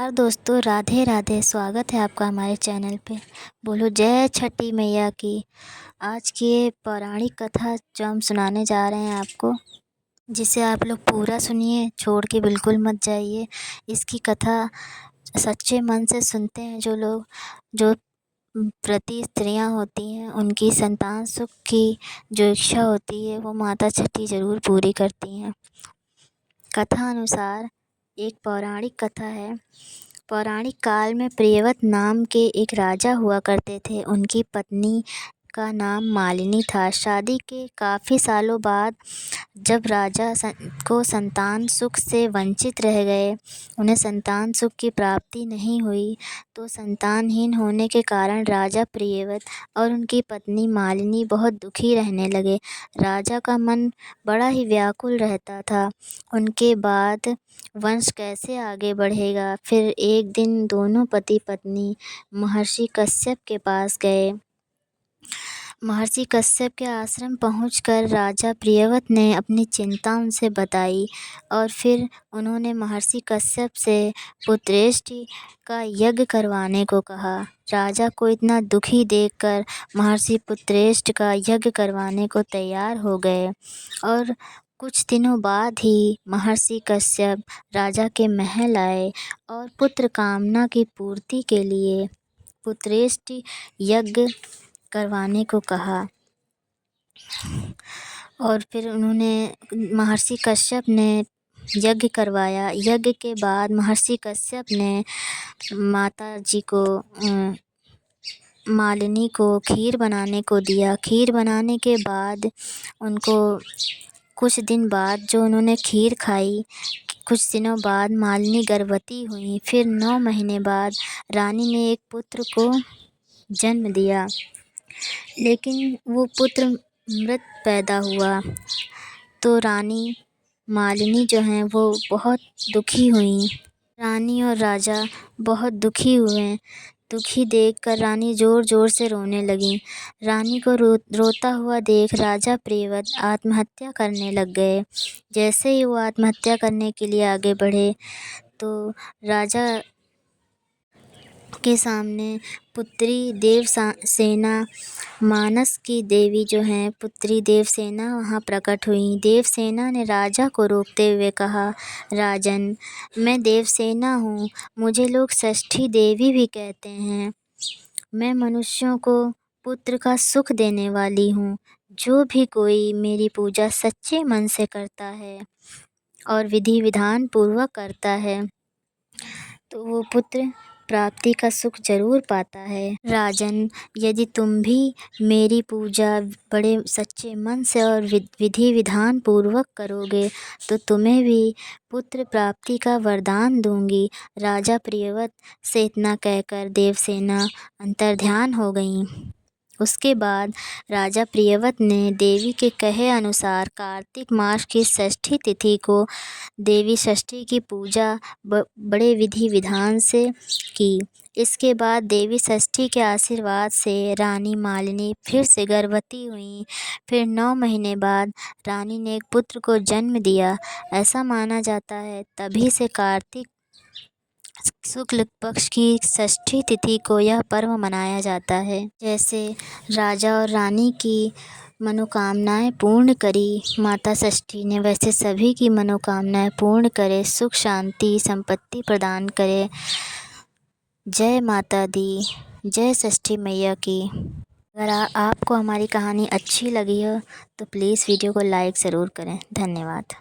नमस्कार दोस्तों, राधे राधे। स्वागत है आपका हमारे चैनल पे। बोलो जय छठी मैया की। आज की ये पौराणिक कथा जो हम सुनाने जा रहे हैं आपको, जिसे आप लोग पूरा सुनिए, छोड़ के बिल्कुल मत जाइए। इसकी कथा सच्चे मन से सुनते हैं जो लोग, जो प्रति स्त्रियां होती हैं, उनकी संतान सुख की जो इच्छा होती है वो माता छठी ज़रूर पूरी करती हैं। कथा अनुसार एक पौराणिक कथा है। पौराणिक काल में प्रियव्रत नाम के एक राजा हुआ करते थे। उनकी पत्नी का नाम मालिनी था। शादी के काफ़ी सालों बाद जब राजा को संतान सुख से वंचित रह गए, उन्हें संतान सुख की प्राप्ति नहीं हुई, तो संतानहीन होने के कारण राजा प्रियव्रत और उनकी पत्नी मालिनी बहुत दुखी रहने लगे। राजा का मन बड़ा ही व्याकुल रहता था। उनके बाद वंश कैसे आगे बढ़ेगा। फिर एक दिन दोनों पति पत्नी महर्षि कश्यप के पास गए। महर्षि कश्यप के आश्रम पहुंचकर राजा प्रियव्रत ने अपनी चिंता उनसे बताई और फिर उन्होंने महर्षि कश्यप से पुत्रेष्टि का यज्ञ करवाने को कहा। राजा को इतना दुखी देखकर महर्षि पुत्रेष्टि का यज्ञ करवाने को तैयार हो गए और कुछ दिनों बाद ही महर्षि कश्यप राजा के महल आए और पुत्र कामना की पूर्ति के लिए पुत्रेष्टि यज्ञ करवाने को कहा। और फिर उन्होंने महर्षि कश्यप ने यज्ञ करवाया। यज्ञ के बाद महर्षि कश्यप ने माता जी को मालिनी को खीर बनाने को दिया। खीर बनाने के बाद उनको कुछ दिन बाद जो उन्होंने खीर खाई, कुछ दिनों बाद मालिनी गर्भवती हुई। फिर 9 महीने बाद रानी ने एक पुत्र को जन्म दिया, लेकिन वो पुत्र मृत पैदा हुआ। तो रानी मालिनी जो हैं वो बहुत दुखी हुई। रानी और राजा बहुत दुखी हुए। दुखी देखकर रानी ज़ोर ज़ोर से रोने लगी। रानी को रोता हुआ देख राजा प्रियव्रत आत्महत्या करने लग गए। जैसे ही वो आत्महत्या करने के लिए आगे बढ़े तो राजा के सामने पुत्री देवसेना, मानस की देवी जो हैं पुत्री देवसेना वहाँ प्रकट हुई। देवसेना ने राजा को रोकते हुए कहा, राजन, मैं देवसेना हूँ, मुझे लोग षष्ठी देवी भी कहते हैं। मैं मनुष्यों को पुत्र का सुख देने वाली हूँ। जो भी कोई मेरी पूजा सच्चे मन से करता है और विधि विधान पूर्वक करता है तो वो पुत्र प्राप्ति का सुख जरूर पाता है। राजन, यदि तुम भी मेरी पूजा बड़े सच्चे मन से और विधि विधान पूर्वक करोगे तो तुम्हें भी पुत्र प्राप्ति का वरदान दूंगी। राजा प्रियव्रत से इतना कहकर देवसेना अंतर्ध्यान हो गईं। उसके बाद राजा प्रियव्रत ने देवी के कहे अनुसार कार्तिक मास की षष्ठी तिथि को देवी षष्ठी की पूजा बड़े विधि विधान से की। इसके बाद देवी षष्ठी के आशीर्वाद से रानी मालिनी फिर से गर्भवती हुई। फिर 9 महीने बाद रानी ने एक पुत्र को जन्म दिया। ऐसा माना जाता है तभी से कार्तिक शुक्ल पक्ष की षष्ठी तिथि को यह पर्व मनाया जाता है। जैसे राजा और रानी की मनोकामनाएं पूर्ण करी माता षष्ठी ने, वैसे सभी की मनोकामनाएं पूर्ण करे, सुख शांति संपत्ति प्रदान करे। जय माता दी, जय षष्ठी मैया की। अगर आपको हमारी कहानी अच्छी लगी हो तो प्लीज़ वीडियो को लाइक ज़रूर करें। धन्यवाद।